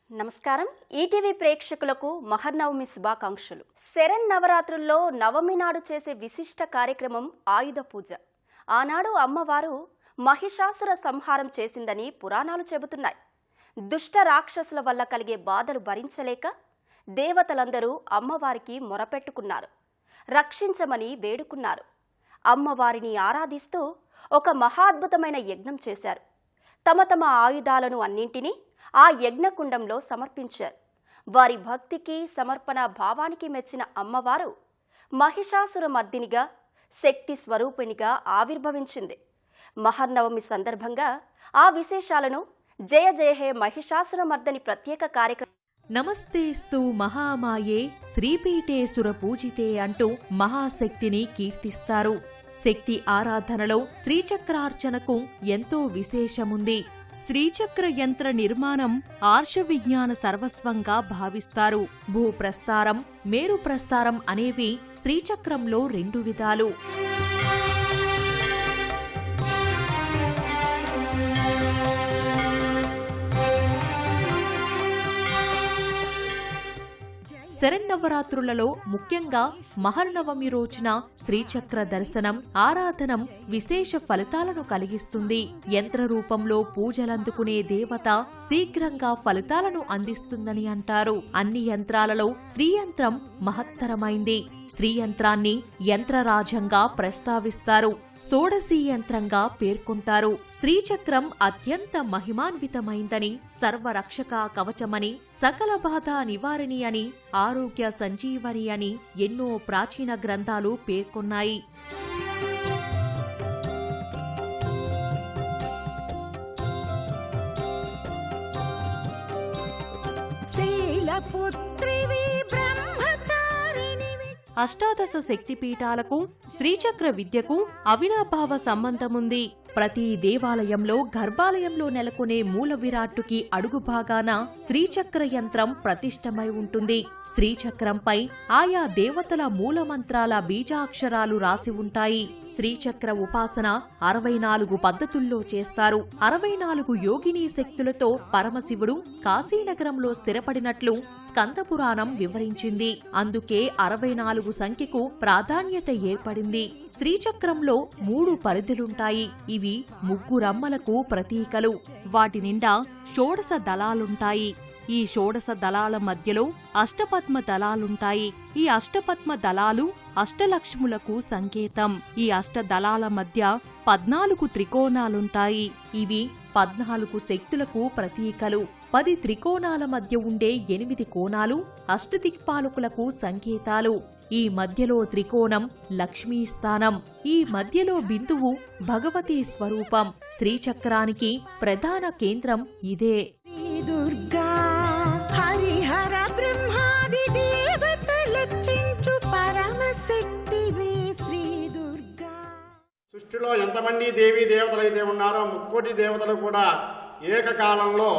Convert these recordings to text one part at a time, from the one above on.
నమస్కారం. ఈటీవీ ప్రేక్షకులకు మహర్నవమి శుభాకాంక్షలు. శరన్నవరాత్రుల్లో నవమి నాడు చేసే విశిష్ట కార్యక్రమం ఆయుధ పూజ. ఆనాడు అమ్మవారు మహిషాసుర సంహారం చేసిందని పురాణాలు చెబుతున్నాయి. దుష్ట రాక్షసుల వల్ల కలిగే బాధలు భరించలేక దేవతలందరూ అమ్మవారికి మొరపెట్టుకున్నారు, రక్షించమని వేడుకున్నారు. అమ్మవారిని ఆరాధిస్తూ ఒక మహాద్భుతమైన యజ్ఞం చేశారు. తమ తమ ఆయుధాలను అన్నింటినీ ఆ యజ్ఞకుండంలో సమర్పించారు. వారి భక్తికి సమర్పణ భావానికి మెచ్చిన అమ్మవారు మహిషాసుర మర్దినిగా, శక్తి స్వరూపిణిగా ఆవిర్భవించింది. మహర్నవమి సందర్భంగా ఆ విశేషాలను జయ జయ హే మహిషాసుర మర్దని ప్రత్యేక కార్యక్రమం నమస్తేస్తు మహామాయే శ్రీపీఠే సురపూజితే అంటూ మహాశక్తిని కీర్తిస్తారు. శక్తి ఆరాధనలో శ్రీచక్రార్చనకు ఎంతో విశేషముంది. శ్రీచక్ర యంత్ర నిర్మాణం ఆర్ష విజ్ఞాన సర్వస్వంగా భావిస్తారు. భూప్రస్తారం, మేరుప్రస్తారం అనేవి శ్రీచక్రంలో 2 విధాలు. శరన్నవరాత్రులలో ముఖ్యంగా మహర్నవమి రోజున శ్రీచక్ర దర్శనం, ఆరాధనం విశేష ఫలితాలను కలిగిస్తుంది. యంత్ర రూపంలో పూజలందుకునే దేవత శీఘ్రంగా ఫలితాలను అందిస్తుందని అంటారు. అన్ని యంత్రాలలో శ్రీయంత్రం మహత్తరమైంది. శ్రీయంత్రాన్ని యంత్రరాజంగా ప్రస్తావిస్తారు, షోడశీ యంత్రంగా పేర్కొంటారు. శ్రీచక్రం అత్యంత మహిమాన్వితమైందని, సర్వరక్షక కవచమని, సకల బాధ నివారిణి అని, ఆరోగ్య సంజీవని అని ఎన్నో ప్రాచీన గ్రంథాలు పేర్కొన్నాయి. అష్టాదశ శక్తిపీఠాలకు శ్రీచక్ర విద్యకు అవినాభావ సంబంధముంది. ప్రతి దేవాలయంలో గర్భాలయంలో నెలకొనే మూల విరాట్టుకి అడుగు భాగాన శ్రీచక్ర యంత్రం ప్రతిష్టమై ఉంటుంది. శ్రీచక్రంపై ఆయా దేవతల మూలమంత్రాల బీజాక్షరాలు రాసి ఉంటాయి. శ్రీచక్ర ఉపాసన 64 పద్ధతుల్లో చేస్తారు. 64 యోగినీ శక్తులతో పరమశివుడు కాశీనగరంలో స్థిరపడినట్లు స్కందపురాణం వివరించింది. అందుకే 64 సంఖ్యకు ప్రాధాన్యత ఏర్పడింది. శ్రీచక్రంలో 3 పరిధులుంటాయి. ఇవి 3 రమ్మలకు ప్రతీకలు. వాటి నిండా షోడశ దళాలుంటాయి. ఈ షోడశ దళాల మధ్యలో అష్టపద్మ దళాలుంటాయి. ఈ అష్టపద్మ దళాలు అష్టలక్ష్ములకు సంకేతం. ఈ అష్టదళాల మధ్య 14 త్రికోణాలుంటాయి. ఇవి 14 శక్తులకు ప్రతీకలు. 10 త్రికోణాల మధ్య ఉండే 8 కోణాలు అష్టదిక్పాలకులకు సంకేతాలు. ఈ మధ్యలో త్రికోణం లక్ష్మీ స్థానం. ఈ మధ్యలో బిందువు భగవతీ స్వరూపం. శ్రీచక్రానికి ప్రధాన కేంద్రం ఇదే. దుర్గా హరిహర బ్రహ్మాది దేవతలర్చించు పరమశక్తివే శ్రీ దుర్గా. సృష్టిలో ఎంతమంది దేవీ దేవతలైతే ఉన్నారో 3 కోటి దేవతలు కూడా ఏకకాలంలో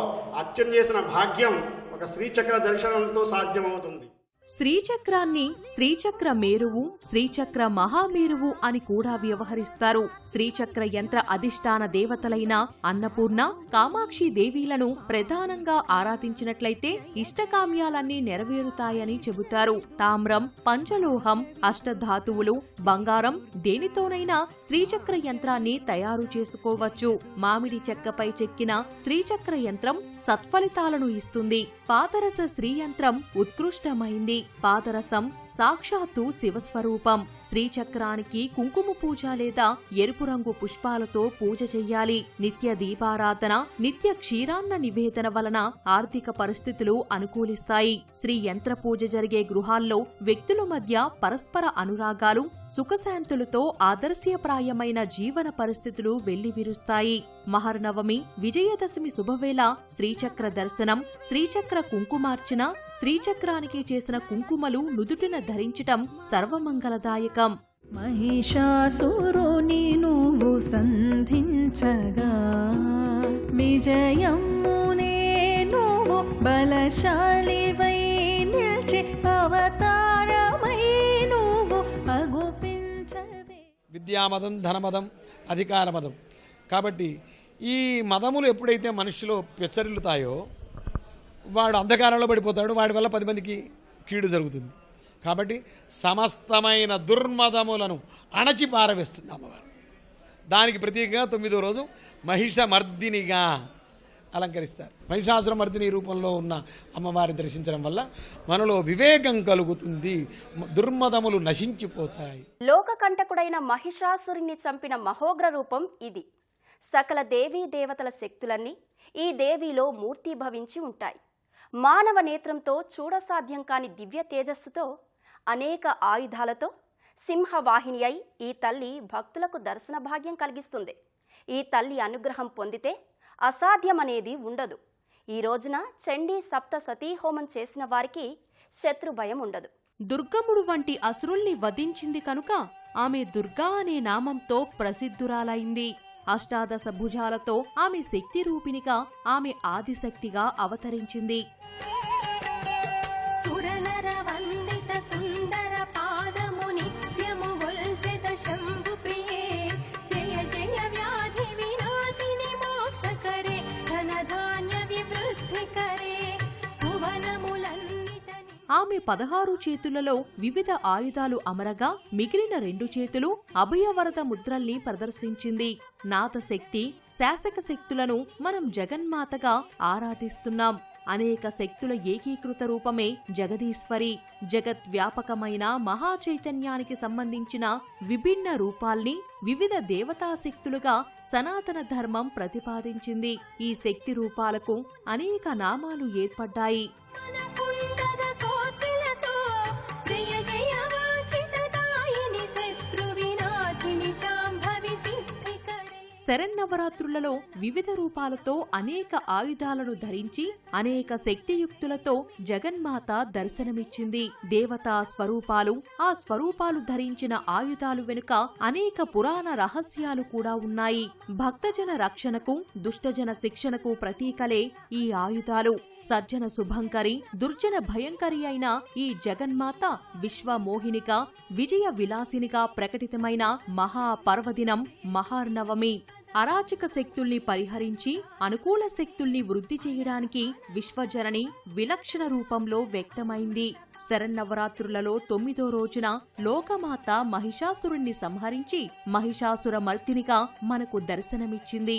అర్చన చేసిన భాగ్యం ఒక శ్రీచక్ర దర్శనంతో సాధ్యమవుతుంది. శ్రీచక్రాన్ని శ్రీచక్ర మేరువు, శ్రీచక్ర మహామేరువు అని కూడా వ్యవహరిస్తారు. శ్రీచక్ర యంత్ర అధిష్టాన దేవతలైన అన్నపూర్ణ, కామాక్షి దేవీలను ప్రధానంగా ఆరాధించినట్లయితే ఇష్టకామ్యాలన్నీ నెరవేరుతాయని చెబుతారు. తామ్రం, పంచలోహం, అష్టధాతువులు, బంగారం దేనితోనైనా శ్రీచక్ర యంత్రాన్ని తయారు చేసుకోవచ్చు. మామిడి చెక్కపై చెక్కిన శ్రీచక్ర యంత్రం సత్ఫలితాలను ఇస్తుంది. పాదరస శ్రీయంత్రం ఉత్కృష్టమైంది. పాదరసం సాక్షాత్తు శివస్వరూపం. శ్రీచక్రానికి కుంకుమ పూజ లేదా ఎరుపు రంగు పుష్పాలతో పూజ చెయ్యాలి. నిత్య దీపారాధన, నిత్య క్షీరాన్న నివేదన వలన ఆర్థిక పరిస్థితులు అనుకూలిస్తాయి. శ్రీ యంత్ర పూజ జరిగే గృహాల్లో వ్యక్తుల మధ్య పరస్పర అనురాగాలు, సుఖశాంతులతో ఆదర్శప్రాయమైన జీవన పరిస్థితులు వెల్లివిరుస్తాయి. మహర్నవమి, విజయదశమి శుభవేళ శ్రీచక్ర దర్శనం, శ్రీచక్ర కుంకుమార్చన, శ్రీచక్రానికి చేసిన కుంకుమలు నుదుటిన ధరించటం సర్వమంగళదాయకం. మహిషాసురుని నువ్వు సంధించగా విజయమునే నువ్వు బలశాలివై నిలిచి అవతారమై నువ్వు అగుపించవే. విద్యామదం, ధనమదం, అధికారమదం. కాబట్టి ఈ మదములు ఎప్పుడైతే మనిషిలో పెచ్చరిల్లుతాయో వాడు అంధకారంలో పడిపోతాడు, వాడి వల్ల 10 మందికి కీడు జరుగుతుంది. కాబట్టి సమస్తమైన దుర్మదములను అణచి పారవేస్తుంది అమ్మవారు. దానికి ప్రతీకగా 9వ రోజు మహిషమర్దినిగా అలంకరిస్తారు. మహిషాసురమర్దిని రూపంలో ఉన్న అమ్మవారిని దర్శించడం వల్ల మనలో వివేకం కలుగుతుంది, దుర్మదములు నశించిపోతాయి. లోకకంటకుడైన మహిషాసురుణ్ణి చంపిన మహోగ్ర రూపం ఇది. సకల దేవీ దేవతల శక్తులన్నీ ఈ దేవిలో మూర్తీభవించి ఉంటాయి. మానవ నేత్రంతో చూడసాధ్యం కాని దివ్య తేజస్సుతో అనేక ఆయుధాలతో సింహవాహిని అయి ఈ తల్లి భక్తులకు దర్శన భాగ్యం కలిగిస్తుంది. ఈ తల్లి అనుగ్రహం పొందితే అసాధ్యమనేది ఉండదు. ఈ రోజున చండీ సప్త సతీ హోమం చేసిన వారికి శత్రు భయం ఉండదు. దుర్గముడు వంటి అసురుల్ని వధించింది కనుక ఆమె దుర్గా అనే నామంతో ప్రసిద్ధురాలైంది. అష్టాదశ భుజాలతో ఆమె శక్తి రూపిణిగా, ఆమె ఆదిశక్తిగా అవతరించింది. సురనర వందిత సుందర పాదము నిత్యము గొల్సెద శంభు ప్రియే, జయ జయ వ్యాధి వినాశిని మోక్షకరే, ధనధాన్య వివృద్ధికరే, భువనములన్నిటని. ఆమె 16 చేతులలో వివిధ ఆయుధాలు అమరగా మిగిలిన 2 చేతులు అభయవరద ముద్రల్ని ప్రదర్శించింది. నాథశక్తి, శాసక శక్తులను మనం జగన్మాతగా ఆరాధిస్తున్నాం. అనేక శక్తుల ఏకీకృత రూపమే జగదీశ్వరి. జగద్వ్యాపకమైన మహాచైతన్యానికి సంబంధించిన విభిన్న రూపాల్ని వివిధ దేవతాశక్తులుగా సనాతన ధర్మం ప్రతిపాదించింది. ఈ శక్తి రూపాలకు అనేక నామాలు ఏర్పడ్డాయి. శరన్నవరాత్రులలో వివిధ రూపాలతో అనేక ఆయుధాలను ధరించి అనేక శక్తియుక్తులతో జగన్మాత దర్శనమిచ్చింది. దేవతా స్వరూపాలు, ఆ స్వరూపాలు ధరించిన ఆయుధాలు వెనుక అనేక పురాణ రహస్యాలు కూడా ఉన్నాయి. భక్తజన రక్షణకు, దుష్టజన శిక్షణకు ప్రతీకలే ఈ ఆయుధాలు. సజ్జన శుభంకరి, దుర్జన భయంకరి అయిన ఈ జగన్మాత విశ్వమోహినిగా, విజయ విలాసినిగా ప్రకటితమైన మహాపర్వదినం మహార్నవమి. అరాచక శక్తుల్ని పరిహరించి అనుకూల శక్తుల్ని వృద్ధి చేయడానికి విశ్వజనని విలక్షణ రూపంలో వ్యక్తమైంది. శరన్నవరాత్రులలో 9వ రోజున లోకమాత మహిషాసురుణ్ణి సంహరించి మహిషాసుర మర్దినిగా మనకు దర్శనమిచ్చింది.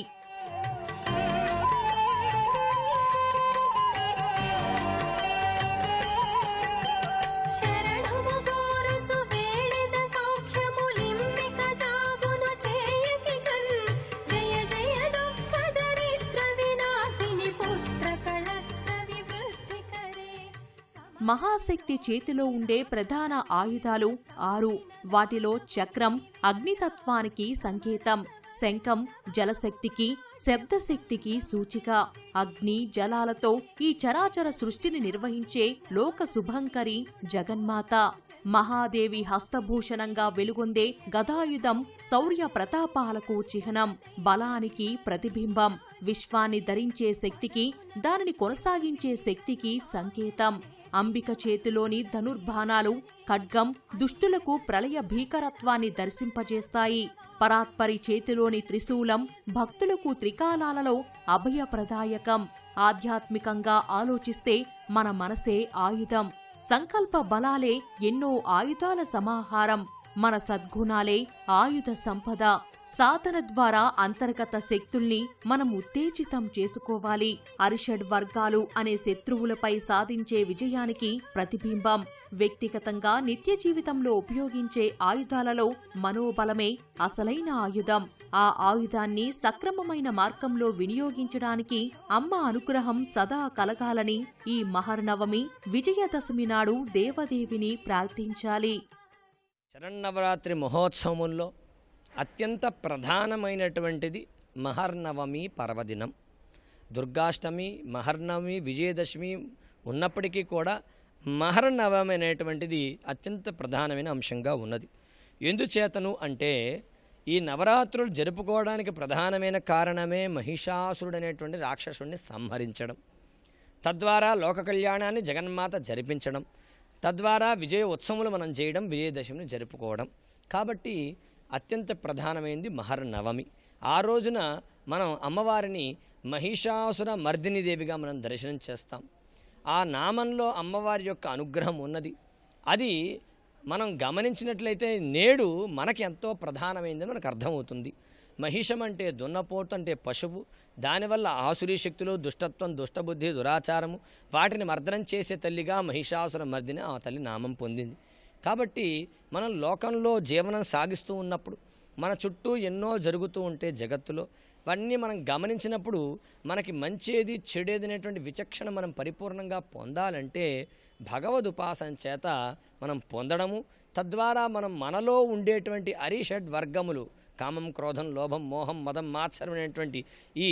మహాశక్తి చేతిలో ఉండే ప్రధాన ఆయుధాలు 6. వాటిలో చక్రం అగ్నితత్వానికి సంకేతం, శంఖం జలశక్తికి, శబ్దశక్తికి సూచిక. అగ్ని జలాలతో ఈ చరాచర సృష్టిని నిర్వహించే లోక శుభంకరి జగన్మాత. మహాదేవి హస్తభూషణంగా వెలుగొందే గదాయుధం శౌర్య ప్రతాపాలకు చిహ్నం, బలానికి ప్రతిబింబం. విశ్వాన్ని ధరించే శక్తికి, దానిని కొనసాగించే శక్తికి సంకేతం. అంబిక చేతిలోని ధనుర్బాణాలు, ఖడ్గం దుష్టులకు ప్రళయ భీకరత్వాన్ని దర్శింపజేస్తాయి. పరాత్పరి చేతిలోని త్రిశూలం భక్తులకు త్రికాలాలలో అభయప్రదాయకం. ఆధ్యాత్మికంగా ఆలోచిస్తే మన మనసే ఆయుధం. సంకల్ప బలాలే ఎన్నో ఆయుధాల సమాహారం. మన సద్గుణాలే ఆయుధ సంపద. సాధన ద్వారా అంతర్గత శక్తుల్ని మనం ఉత్తేజితం చేసుకోవాలి. అరిషడ్ వర్గాలు అనే శత్రువులపై సాధించే విజయానికి ప్రతిబింబం. వ్యక్తిగతంగా నిత్య జీవితంలో ఉపయోగించే ఆయుధాలలో మనోబలమే అసలైన ఆయుధం. ఆ ఆయుధాన్ని సక్రమమైన మార్గంలో వినియోగించడానికి అమ్మ అనుగ్రహం సదా కలగాలని ఈ మహర్నవమి విజయదశమి నాడు దేవదేవిని ప్రార్థించాలి. శరన్నవరాత్రి మహోత్సవంలో అత్యంత ప్రధానమైనటువంటిది మహర్నవమి పర్వదినం. దుర్గాష్టమి, మహర్నవమి, విజయదశమి ఉన్నప్పటికీ కూడా మహర్నవమి అనేటువంటిది అత్యంత ప్రధానమైన అంశంగా ఉన్నది. ఎందుచేతను అంటే ఈ నవరాత్రులు జరుపుకోవడానికి ప్రధానమైన కారణమే మహిషాసురుడు అనేటువంటి రాక్షసుడిని సంహరించడం, తద్వారా లోక కళ్యాణాన్ని జగన్మాత జరిపించడం, తద్వారా విజయ ఉత్సవములు మనం చేయడం, విజయదశమిని జరుపుకోవడం. కాబట్టి అత్యంత ప్రధానమైనది మహర్నవమి. ఆ రోజున మనం అమ్మవారిని మహిషాసుర మర్దిని దేవిగా మనం దర్శనం చేస్తాం. ఆ నామంలో అమ్మవారి యొక్క అనుగ్రహం ఉన్నది. అది మనం గమనించినట్లయితే నేడు మనకి ఎంతో ప్రధానమైందని మనకు అర్థమవుతుంది. మహిషం అంటే దున్నపోటు అంటే పశువు, దానివల్ల ఆసురీ శక్తులు, దుష్టత్వం, దుష్టబుద్ధి, దురాచారము వాటిని మర్దనం చేసే తల్లిగా మహిషాసుర మర్దిని ఆ తల్లి నామం పొందింది. కాబట్టి మనం లోకంలో జీవనం సాగిస్తూ ఉన్నప్పుడు మన చుట్టూ ఎన్నో జరుగుతూ ఉంటే జగత్తులో అవన్నీ మనం గమనించినప్పుడు మనకి మంచేది చెడేది అనేటువంటి విచక్షణ మనం పరిపూర్ణంగా పొందాలంటే భగవద్ ఉపాసన చేత మనం పొందడము, తద్వారా మనం మనలో ఉండేటువంటి అరిషడ్ వర్గములు కామం, క్రోధం, లోభం, మోహం, మదం, మాత్సరం అనేటువంటి ఈ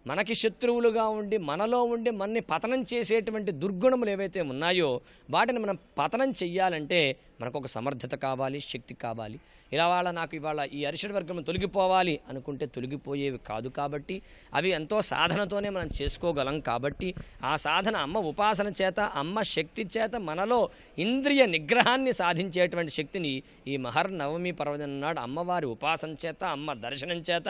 మనకి శత్రువులుగా ఉండి మనలో ఉండి మనని పతనం చేసేటువంటి దుర్గుణములు ఏవైతే ఉన్నాయో వాటిని మనం పతనం చెయ్యాలంటే మనకు ఒక సమర్థత కావాలి, శక్తి కావాలి. నాకు ఇవాళ ఈ అరిషడ్ వర్గం తొలగిపోవాలి అనుకుంటే తొలగిపోయేవి కాదు. కాబట్టి అవి ఎంతో సాధనతోనే మనం చేసుకోగలం. కాబట్టి ఆ సాధన అమ్మ ఉపాసన చేత, అమ్మ శక్తి చేత మనలో ఇంద్రియ నిగ్రహాన్ని సాధించేటువంటి శక్తిని ఈ మహర్నవమి పర్వదినం నాడు అమ్మవారి ఉపాసన చేత, అమ్మ దర్శనం చేత,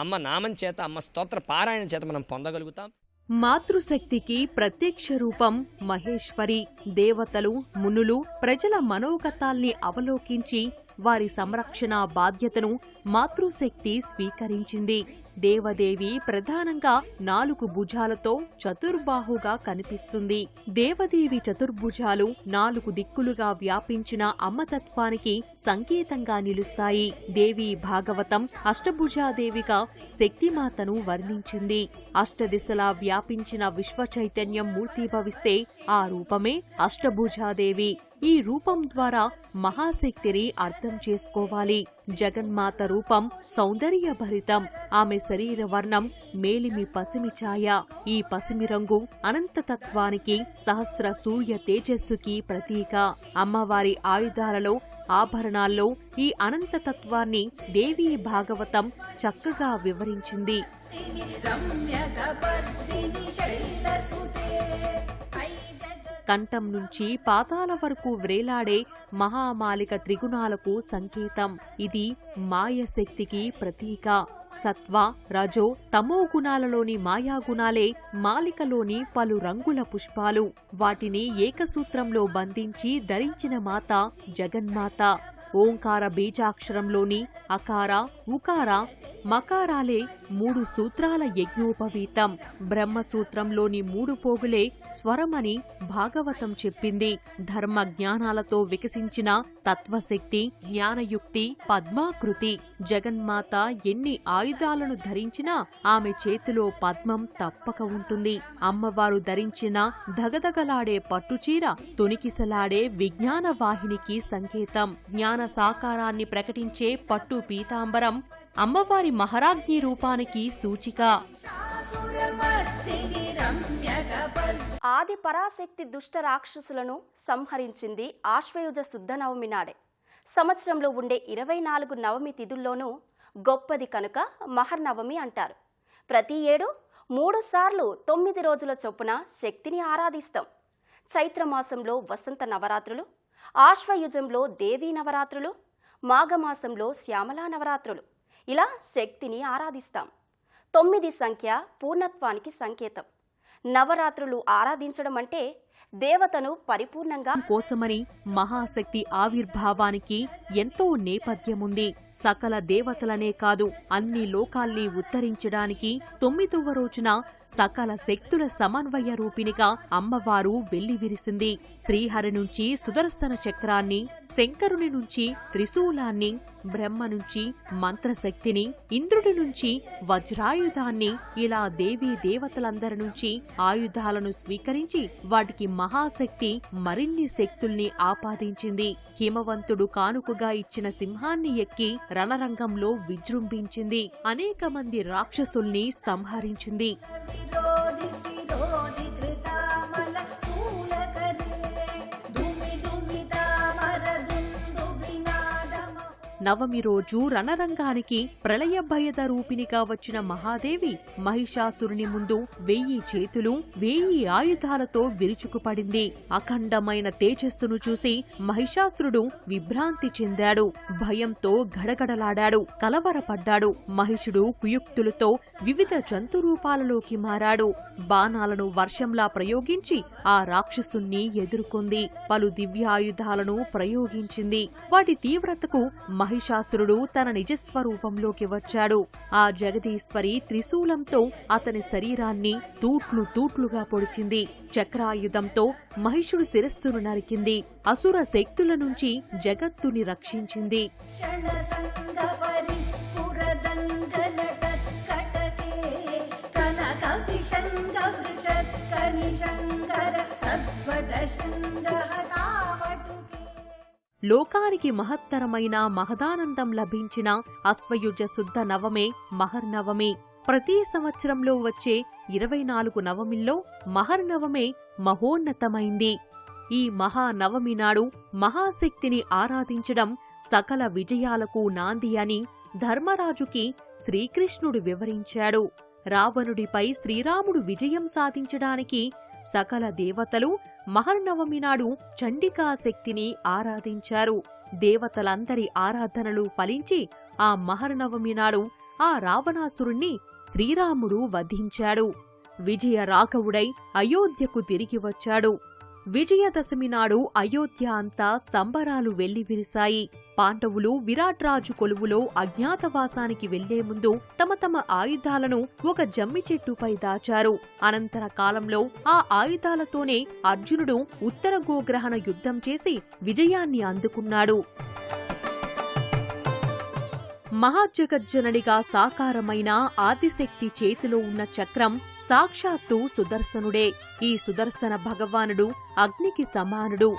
అమ్మ నామం చేత, అమ్మ స్తోత్ర పారాయణ చేత మనం పొందగలుగుతాం. మాతృశక్తికి ప్రత్యక్ష రూపం మహేశ్వరి. దేవతలు, మునులు ప్రజల మనోగతాల్ని అవలోకించి వారి సంరక్షణ బాధ్యతను మాతృశక్తి స్వీకరించింది. దేవదేవి ప్రధానంగా 4 భుజాలతో చతుర్బాహుగా కనిపిస్తుంది. దేవదేవి చతుర్భుజాలు 4 దిక్కులుగా వ్యాపించిన అమ్మతత్వానికి సంకేతంగా నిలుస్తాయి. దేవి భాగవతం అష్టభుజాదేవిగా శక్తిమాతను వర్ణించింది. అష్టదిశలా వ్యాపించిన విశ్వ చైతన్యం మూర్తీభవిస్తే ఆ రూపమే అష్టభుజాదేవి. ఈ రూపం ద్వారా మహాశక్తిని అర్థం చేసుకోవాలి. జగన్మాత రూపం సౌందర్యభరితం. ఆమె శరీర వర్ణం మేలిమి పసిమి ఛాయ. ఈ పసిమి రంగు అనంతతత్వానికి, సహస్ర సూర్య తేజస్సుకి ప్రతీక. అమ్మవారి ఆయుధాలలో, ఆభరణాల్లో ఈ అనంతతత్వాన్ని దేవీ భాగవతం చక్కగా వివరించింది. కంఠం నుంచి పాదాల వరకు వ్రేలాడే మహామాలిక త్రిగుణాలకు సంకేతం. ఇది మాయశక్తికి ప్రతీక. సత్వ, రజో, తమో గుణాలలోని మాయాగుణాలే మాలికలోని పలు రంగుల పుష్పాలు. వాటిని ఏకసూత్రంలో బంధించి ధరించిన మాత జగన్మాత. ఓంకార బీజాక్షరంలోని అకార, ఉకార, మకారాలే 3 సూత్రాల యజ్ఞోపవీతం. బ్రహ్మసూత్రంలోని 3 పోగులే స్వరమని భాగవతం చెప్పింది. ధర్మ జ్ఞానాలతో వికసించిన తత్వశక్తి, జ్ఞానయుక్తి, పద్మాకృతి. జగన్మాత ఎన్ని ఆయుధాలను ధరించినా ఆమె చేతిలో పద్మం తప్పక ఉంటుంది. అమ్మవారు ధరించిన ధగధగలాడే పట్టుచీర తొణికిసలాడే విజ్ఞాన వాహినికి సంకేతం. జ్ఞాన సాకారాన్ని ప్రకటించే పట్టు పీతాంబరం అమ్మవారి మహారాజ్ఞి రూపానికి సూచిక. ఆది పరాశక్తి దుష్ట రాక్షసులను సంహరించింది ఆశ్వయుజ శుద్ధ నవమి నాడే. సంవత్సరంలో ఉండే 24 నవమి తిథుల్లోనూ గొప్పది కనుక మహర్నవమి అంటారు. ప్రతి ఏడు 3 సార్లు 9 రోజుల చొప్పున శక్తిని ఆరాధిస్తాం. చైత్రమాసంలో వసంత నవరాత్రులు, ఆశ్వయుజంలో దేవీ నవరాత్రులు, మాఘమాసంలో శ్యామలా నవరాత్రులు. ఇలా శక్తిని ఆరాధిస్తాం. 9 సంఖ్య పూర్ణత్వానికి సంకేతం. నవరాత్రులు ఆరాధించడం అంటే దేవతను పరిపూర్ణంగా కోసమని మహాశక్తి ఆవిర్భావానికి ఎంతో నేపథ్యముంది. సకల దేవతలనే కాదు, అన్ని లోకాల్ని ఉత్తరించడానికి 9వ రోజున సకల శక్తుల సమన్వయ రూపిణిగా అమ్మవారు వెల్లివిరిసింది. శ్రీహరి నుంచి సుదర్శన చక్రాన్ని, శంకరుని నుంచి త్రిశూలాన్ని, బ్రహ్మ నుంచి మంత్రశక్తిని, ఇంద్రుడి నుంచి వజ్రాయుధాన్ని, ఇలా దేవీ దేవతలందరి నుంచి ఆయుధాలను స్వీకరించి వాటికి మహాశక్తి మరిన్ని శక్తుల్ని ఆపాదించింది. హిమవంతుడు కానుకగా ఇచ్చిన సింహాన్ని ఎక్కి రణరంగంలో విజృంభించింది. అనేక మంది రాక్షసుల్ని సంహరించింది. నవమి రోజు రణరంగానికి ప్రళయ భయద రూపిణిగా వచ్చిన మహాదేవి మహిషాసురుని ముందు 1000 చేతులు 1000 ఆయుధాలతో విరుచుకుపడింది. అఖండమైన తేజస్సును చూసి మహిషాసురుడు విభ్రాంతి చెందాడు. భయంతో గడగడలాడాడు, కలవరపడ్డాడు. మహిషుడు కుయుక్తులతో వివిధ జంతు రూపాలలోకి మారాడు. బాణాలను వర్షంలా ప్రయోగించి ఆ రాక్షసుణ్ణి ఎదుర్కొంది. పలు దివ్యాయుధాలను ప్రయోగించింది. వాటి తీవ్రతకు మహిషాసురుడు తన నిజస్వరూపంలోకి వచ్చాడు. ఆ జగదీశ్వరి త్రిశూలంతో అతని శరీరాన్ని తూట్లుగా పొడిచింది. చక్రాయుధంతో మహిషుడు శిరస్సును నరికింది. అసుర శక్తుల నుంచి జగత్తుని రక్షించింది. లోకానికి మహత్తరమైన మహదానందం లభించిన అశ్వయుజ శుద్ధ నవమే మహర్నవమి. ప్రతి సంవత్సరంలో వచ్చే 24 నవమిల్లో మహర్నవమే మహోన్నతమైంది. ఈ మహానవమి నాడు మహాశక్తిని ఆరాధించడం సకల విజయాలకు నాంది అని ధర్మరాజుకి శ్రీకృష్ణుడు వివరించాడు. రావణుడిపై శ్రీరాముడు విజయం సాధించడానికి సకల దేవతలు మహర్నవమి నాడు చండికా శక్తిని ఆరాధించారు. దేవతలందరి ఆరాధనలు ఫలించి ఆ మహర్నవమి నాడు ఆ రావణాసురుణ్ణి శ్రీరాముడు వధించాడు. విజయ రాఘవుడై అయోధ్యకు తిరిగి వచ్చాడు. విజయదశమి నాడు అయోధ్య అంతా సంబరాలు వెల్లివిరిశాయి. పాండవులు విరాట్రాజు కొలువులో అజ్ఞాతవాసానికి వెళ్లే ముందు తమ తమ ఆయుధాలను ఒక జమ్మి చెట్టుపై దాచారు. అనంతర కాలంలో ఆ ఆయుధాలతోనే అర్జునుడు ఉత్తర గోగ్రహణ యుద్ధం చేసి విజయాన్ని అందుకున్నాడు. మహాజగజ్జననిగా సాకారమైన ఆదిశక్తి చేతిలో ఉన్న చక్రం సాక్షాత్తు సుదర్శనుడే. ఈ సుదర్శన భగవానుడు అగ్నికి సమానుడు.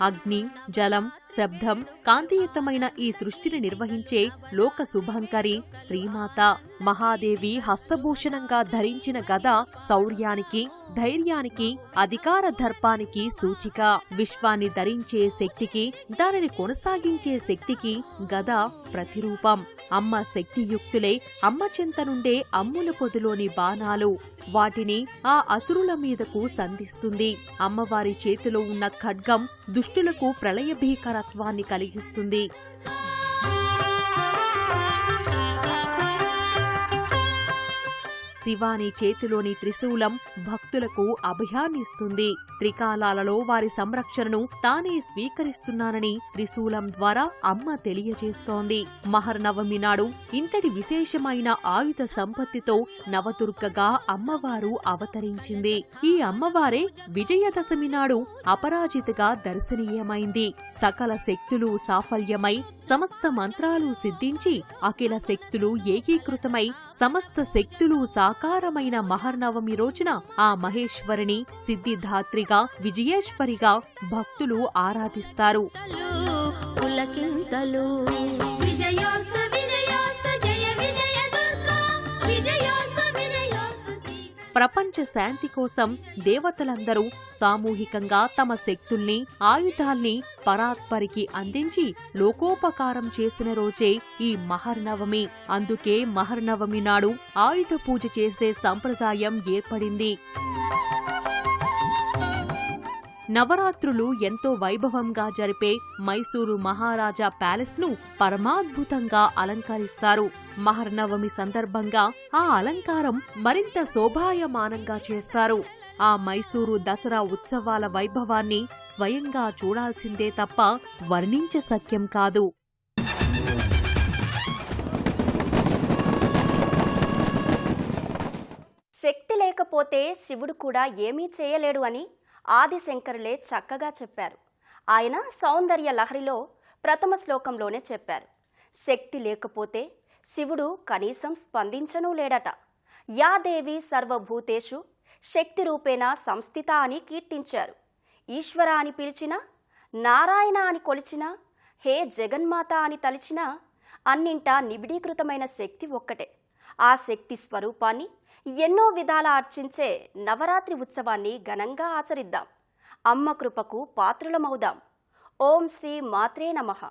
అగ్ని, జలం, శబ్దం, కాంతియుతమైన ఈ సృష్టిని నిర్వహించే లోక శుభంకరి శ్రీమాత. మహాదేవి హస్తభూషణంగా ధరించిన గద శౌర్యానికి, ధైర్యానికి, అధికార దర్పానికి సూచిక. విశ్వాన్ని ధరించే శక్తికి, దానిని కొనసాగించే శక్తికి గద ప్రతిరూపం. అమ్మ శక్తియుక్తులే అమ్మ చెంత నుండే అమ్ముల పొదిలోని బాణాలు. వాటిని ఆ అసురుల మీదకు సంధిస్తుంది. అమ్మవారి చేతిలో ఉన్న ఖడ్గం దుష్టులకు ప్రళయ భీకరత్వాన్ని కలిగిస్తుంది. శివాని చేతిలోని త్రిశూలం భక్తులకు అభయాన్నిస్తుంది. త్రికాలాలలో వారి సంరక్షణను తానే స్వీకరిస్తున్నానని త్రిశూలం ద్వారా అమ్మ తెలియజేస్తోంది. మహర్నవమి నాడు ఇంతటి విశేషమైన ఆయుధ సంపత్తితో నవదుర్గగా అమ్మవారు అవతరించింది. ఈ అమ్మవారే విజయదశమి నాడు అపరాజితగా దర్శనీయమైంది. సకల శక్తులు సాఫల్యమై సమస్త మంత్రాలు సిద్ధించి అఖిల శక్తులు ఏకీకృతమై సమస్త శక్తులు సాకారమైన మహర్నవమి రోజున ఆ మహేశ్వరిని సిద్ధిధాత్రిగా, విజయేశ్వరిగా భక్తులు ఆరాధిస్తారు. ప్రపంచ శాంతి కోసం దేవతలందరూ సామూహికంగా తమ శక్తుల్ని, ఆయుధాల్ని పరాత్పరికి అందించి లోకోపకారం చేసిన రోజే ఈ మహర్నవమి. అందుకే మహర్నవమి నాడు ఆయుధ పూజ చేసే సంప్రదాయం ఏర్పడింది. నవరాత్రులు ఎంతో వైభవంగా జరిపే మైసూరు మహారాజా ప్యాలెస్ ను పరమాద్భుతంగా అలంకరిస్తారు. మహర్నవమి సందర్భంగా ఆ అలంకారం మరింత శోభాయమానంగా చేస్తారు. ఆ మైసూరు దసరా ఉత్సవాల వైభవాన్ని స్వయంగా చూడాల్సిందే తప్ప వర్ణించశక్యం కాదు. శక్తి లేకపోతే శివుడు కూడా ఏమీ చేయలేడు అని ఆదిశంకరులే చక్కగా చెప్పారు. ఆయన సౌందర్య లహరిలో ప్రథమ శ్లోకంలోనే చెప్పారు. శక్తి లేకపోతే శివుడు కనీసం స్పందించనూ లేడట. యా దేవి సర్వభూతేషు శక్తి రూపేణ సంస్థిత అని కీర్తించారు. ఈశ్వర అని పిలిచినా, నారాయణ అని కొలిచినా, హే జగన్మాత అని తలిచినా అన్నింటా నిబిడీకృతమైన శక్తి ఒక్కటే. ఆ శక్తి స్వరూపాన్ని ఎన్నో విధాల అర్చించే నవరాత్రి ఉత్సవాన్ని ఘనంగా ఆచరిద్దాం. అమ్మ కృపకు పాత్రులమవుదాం. ఓం శ్రీ మాత్రే నమః.